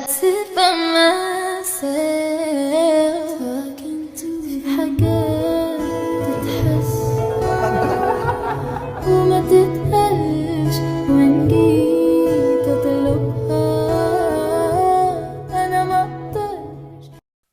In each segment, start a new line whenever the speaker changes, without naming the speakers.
sit by myself talking to في حاجات تتحس وما تتقالش وإن جيت أطلبها أنا ما أقدرش.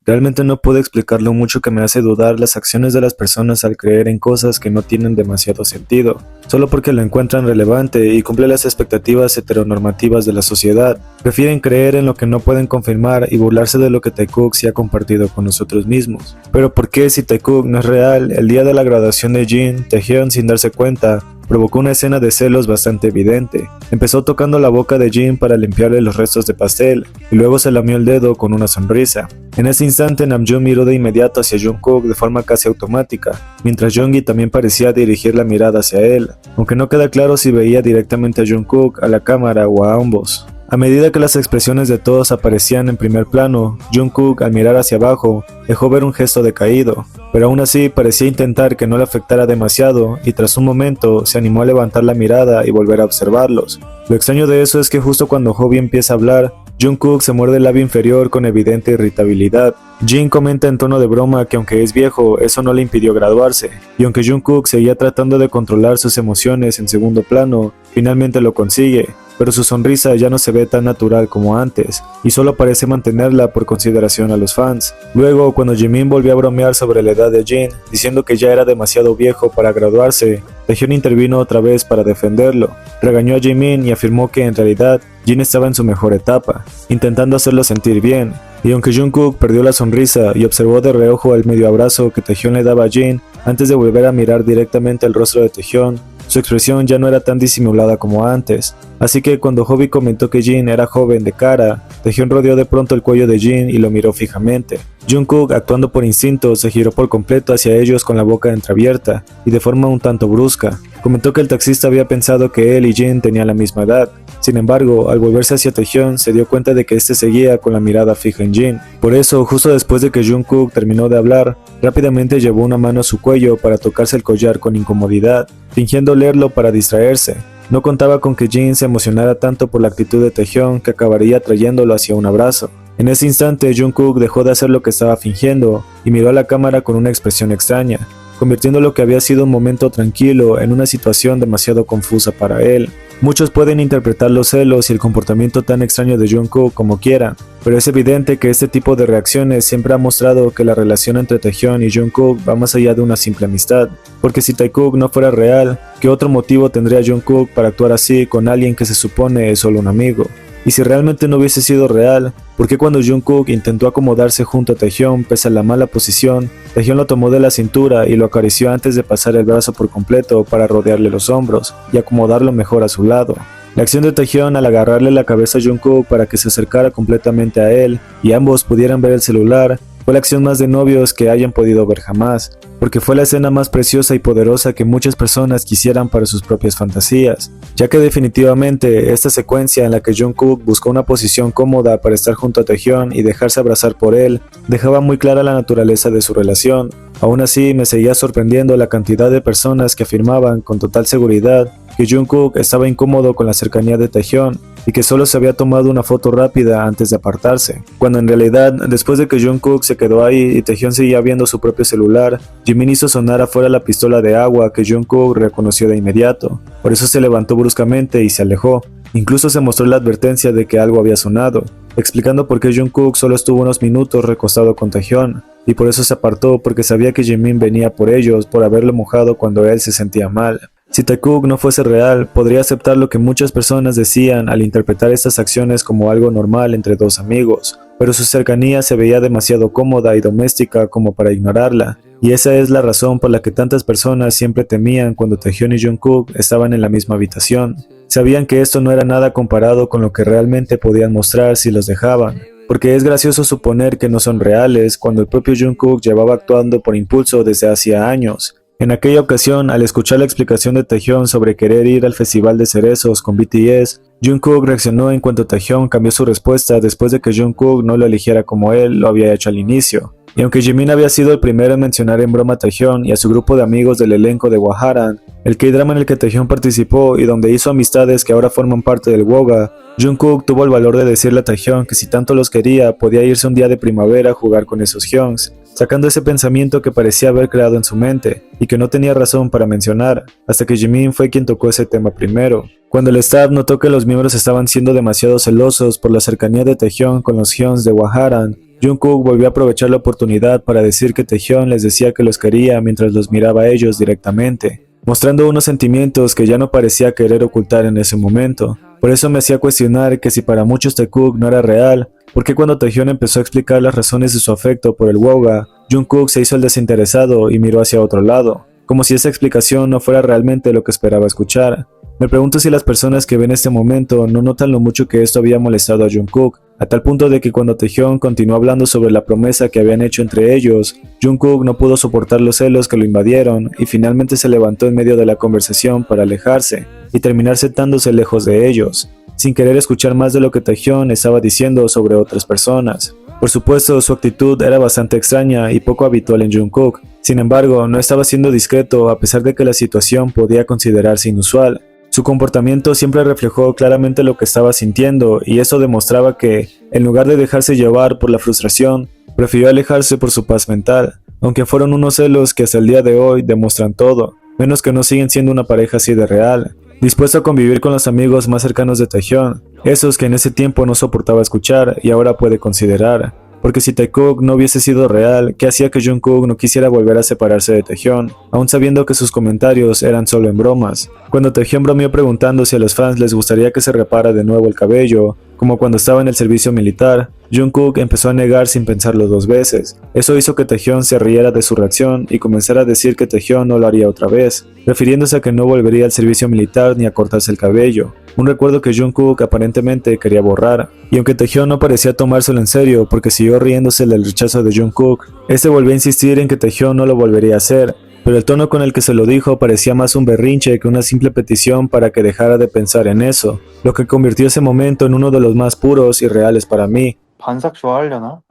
Realmente no puedo explicar lo mucho que me hace dudar las acciones de las personas al creer en cosas que no tienen demasiado sentido, solo porque lo encuentran relevante y cumple las expectativas heteronormativas de la sociedad. Prefieren creer en lo que no pueden confirmar y burlarse de lo que Taekook sí ha compartido con nosotros mismos. Pero ¿por qué, si Taekook no es real, el día de la graduación de Jin, Taehyun, sin darse cuenta, provocó una escena de celos bastante evidente? Empezó tocando la boca de Jin para limpiarle los restos de pastel, y luego se lamió el dedo con una sonrisa. En ese instante, Namjoon miró de inmediato hacia Jungkook de forma casi automática, mientras Jeongi también parecía dirigir la mirada hacia él, aunque no queda claro si veía directamente a Jungkook, a la cámara o a ambos. A medida que las expresiones de todos aparecían en primer plano, Jungkook, al mirar hacia abajo, dejó ver un gesto decaído, pero aún así parecía intentar que no le afectara demasiado, y tras un momento se animó a levantar la mirada y volver a observarlos. Lo extraño de eso es que justo cuando Hobi empieza a hablar, Jungkook se muerde el labio inferior con evidente irritabilidad. Jin comenta en tono de broma que aunque es viejo, eso no le impidió graduarse, y aunque Jungkook seguía tratando de controlar sus emociones en segundo plano, finalmente lo consigue, pero su sonrisa ya no se ve tan natural como antes, y solo parece mantenerla por consideración a los fans. Luego, cuando Jimin volvió a bromear sobre la edad de Jin, diciendo que ya era demasiado viejo para graduarse, Taehyun intervino otra vez para defenderlo. Regañó a Jimin y afirmó que en realidad Jin estaba en su mejor etapa, intentando hacerlo sentir bien, y aunque Jungkook perdió la sonrisa y observó de reojo el medio abrazo que Taehyun le daba a Jin antes de volver a mirar directamente el rostro de Taehyun, su expresión ya no era tan disimulada como antes, así que cuando Hobi comentó que Jin era joven de cara, Taehyun rodeó de pronto el cuello de Jin y lo miró fijamente. Jungkook, actuando por instinto, se giró por completo hacia ellos con la boca entreabierta y de forma un tanto brusca. Comentó que el taxista había pensado que él y Jin tenían la misma edad. Sin embargo, al volverse hacia Taehyun, se dio cuenta de que este seguía con la mirada fija en Jin. Por eso, justo después de que Jungkook terminó de hablar, rápidamente llevó una mano a su cuello para tocarse el collar con incomodidad, fingiendo leerlo para distraerse. No contaba con que Jin se emocionara tanto por la actitud de Taehyun que acabaría trayéndolo hacia un abrazo. En ese instante, Jungkook dejó de hacer lo que estaba fingiendo y miró a la cámara con una expresión extraña, convirtiendo lo que había sido un momento tranquilo en una situación demasiado confusa para él. Muchos pueden interpretar los celos y el comportamiento tan extraño de Jungkook como quieran, pero es evidente que este tipo de reacciones siempre ha mostrado que la relación entre Taehyun y Jungkook va más allá de una simple amistad, porque si Taekook no fuera real, ¿qué otro motivo tendría Jungkook para actuar así con alguien que se supone es solo un amigo? Y si realmente no hubiese sido real, ¿por qué cuando Jungkook intentó acomodarse junto a Taehyun pese a la mala posición, Taehyun lo tomó de la cintura y lo acarició antes de pasar el brazo por completo para rodearle los hombros y acomodarlo mejor a su lado? La acción de Taehyun al agarrarle la cabeza a Jungkook para que se acercara completamente a él y ambos pudieran ver el celular fue la acción más de novios que hayan podido ver jamás, porque fue la escena más preciosa y poderosa que muchas personas quisieran para sus propias fantasías, ya que definitivamente esta secuencia en la que Jungkook buscó una posición cómoda para estar junto a Taehyun y dejarse abrazar por él, dejaba muy clara la naturaleza de su relación. Aún así, me seguía sorprendiendo la cantidad de personas que afirmaban con total seguridad que Jungkook estaba incómodo con la cercanía de Taehyun y que solo se había tomado una foto rápida antes de apartarse, cuando en realidad, después de que Jungkook se quedó ahí y Taehyun seguía viendo su propio celular, Jimin hizo sonar afuera la pistola de agua que Jungkook reconoció de inmediato. Por eso se levantó bruscamente y se alejó. Incluso se mostró la advertencia de que algo había sonado, explicando por qué Jungkook solo estuvo unos minutos recostado con Taehyun, y por eso se apartó porque sabía que Jimin venía por ellos por haberlo mojado cuando él se sentía mal. Si Taekook no fuese real, podría aceptar lo que muchas personas decían al interpretar estas acciones como algo normal entre dos amigos, pero su cercanía se veía demasiado cómoda y doméstica como para ignorarla, y esa es la razón por la que tantas personas siempre temían cuando Taehyun y Jungkook estaban en la misma habitación. Sabían que esto no era nada comparado con lo que realmente podían mostrar si los dejaban, porque es gracioso suponer que no son reales cuando el propio Jungkook llevaba actuando por impulso desde hacía años. En aquella ocasión, al escuchar la explicación de Taehyun sobre querer ir al festival de cerezos con BTS, Jungkook reaccionó en cuanto Taehyun cambió su respuesta después de que Jungkook no lo eligiera como él lo había hecho al inicio. Y aunque Jimin había sido el primero en mencionar en broma a Taehyung y a su grupo de amigos del elenco de Hwaharan, el K-drama en el que Taehyung participó y donde hizo amistades que ahora forman parte del WOGA, Jungkook tuvo el valor de decirle a Taehyung que si tanto los quería, podía irse un día de primavera a jugar con esos Hyungs, sacando ese pensamiento que parecía haber creado en su mente y que no tenía razón para mencionar, hasta que Jimin fue quien tocó ese tema primero. Cuando el staff notó que los miembros estaban siendo demasiado celosos por la cercanía de Taehyung con los Hyungs de Hwaharan, Jungkook volvió a aprovechar la oportunidad para decir que Taehyung les decía que los quería mientras los miraba a ellos directamente, mostrando unos sentimientos que ya no parecía querer ocultar en ese momento. Por eso me hacía cuestionar que si para muchos Taekook no era real, ¿por qué cuando Taehyung empezó a explicar las razones de su afecto por el WOGA, Jungkook se hizo el desinteresado y miró hacia otro lado, como si esa explicación no fuera realmente lo que esperaba escuchar? Me pregunto si las personas que ven este momento no notan lo mucho que esto había molestado a Jungkook, a tal punto de que cuando Taehyung continuó hablando sobre la promesa que habían hecho entre ellos, Jungkook no pudo soportar los celos que lo invadieron y finalmente se levantó en medio de la conversación para alejarse y terminar sentándose lejos de ellos, sin querer escuchar más de lo que Taehyung estaba diciendo sobre otras personas. Por supuesto, su actitud era bastante extraña y poco habitual en Jungkook. Sin embargo, no estaba siendo discreto a pesar de que la situación podía considerarse inusual. Su comportamiento siempre reflejó claramente lo que estaba sintiendo y eso demostraba que, en lugar de dejarse llevar por la frustración, prefirió alejarse por su paz mental, aunque fueron unos celos que hasta el día de hoy demuestran todo, menos que no siguen siendo una pareja así de real, dispuesto a convivir con los amigos más cercanos de Taehyung, esos que en ese tiempo no soportaba escuchar y ahora puede considerar. Porque si Taekook no hubiese sido real, ¿qué hacía que Jungkook no quisiera volver a separarse de Taehyung, aun sabiendo que sus comentarios eran solo en bromas? Cuando Taehyung bromeó preguntando si a los fans les gustaría que se repara de nuevo el cabello, como cuando estaba en el servicio militar, Jungkook empezó a negar sin pensarlo dos veces. Eso hizo que Taehyung se riera de su reacción y comenzara a decir que Taehyung no lo haría otra vez, refiriéndose a que no volvería al servicio militar ni a cortarse el cabello, un recuerdo que Jungkook aparentemente quería borrar. Y aunque Taehyung no parecía tomárselo en serio porque siguió riéndose del rechazo de Jungkook, este volvió a insistir en que Taehyung no lo volvería a hacer, pero el tono con el que se lo dijo parecía más un berrinche que una simple petición para que dejara de pensar en eso, lo que convirtió ese momento en uno de los más puros y reales para mí.
반삭 좋아하려나?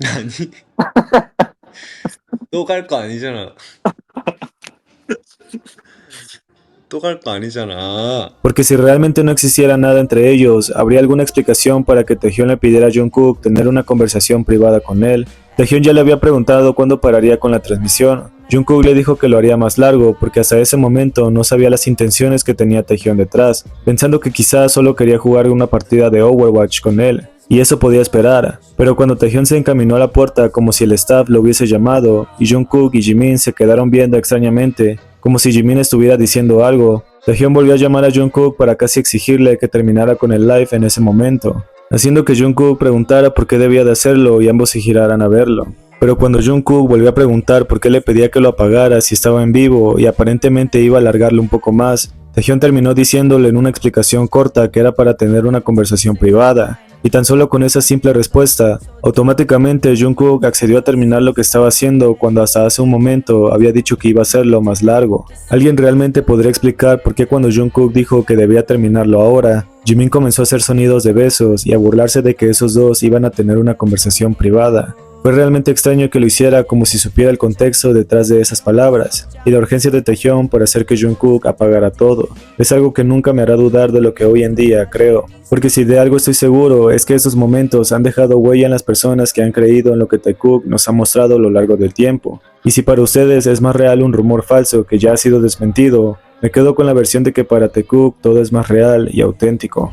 아니 또 갈 거 아니잖아. 또 갈 거 아니잖아.
Porque si realmente no existiera nada entre ellos, ¿habría alguna explicación para que Taehyung le pidiera a Jungkook tener una conversación privada con él? Taehyung ya le había preguntado cuándo pararía con la transmisión. Jungkook le dijo que lo haría más largo porque hasta ese momento no sabía las intenciones que tenía Taehyung detrás, pensando que quizás solo quería jugar una partida de Overwatch con él. Y eso podía esperar, pero cuando Taehyung se encaminó a la puerta como si el staff lo hubiese llamado, y Jungkook y Jimin se quedaron viendo extrañamente, como si Jimin estuviera diciendo algo, Taehyung volvió a llamar a Jungkook para casi exigirle que terminara con el live en ese momento, haciendo que Jungkook preguntara por qué debía de hacerlo y ambos se giraran a verlo. Pero cuando Jungkook volvió a preguntar por qué le pedía que lo apagara si estaba en vivo y aparentemente iba a alargarlo un poco más, Taehyung terminó diciéndole en una explicación corta que era para tener una conversación privada. Y tan solo con esa simple respuesta, automáticamente Jungkook accedió a terminar lo que estaba haciendo cuando hasta hace un momento había dicho que iba a hacerlo más largo. ¿Alguien realmente podría explicar por qué cuando Jungkook dijo que debía terminarlo ahora, Jimin comenzó a hacer sonidos de besos y a burlarse de que esos dos iban a tener una conversación privada? Fue realmente extraño que lo hiciera como si supiera el contexto detrás de esas palabras, y la urgencia de Taehyung por hacer que Jungkook apagara todo. Es algo que nunca me hará dudar de lo que hoy en día creo, porque si de algo estoy seguro es que esos momentos han dejado huella en las personas que han creído en lo que Taekook nos ha mostrado a lo largo del tiempo. Y si para ustedes es más real un rumor falso que ya ha sido desmentido, me quedo con la versión de que para Taekook todo es más real y auténtico.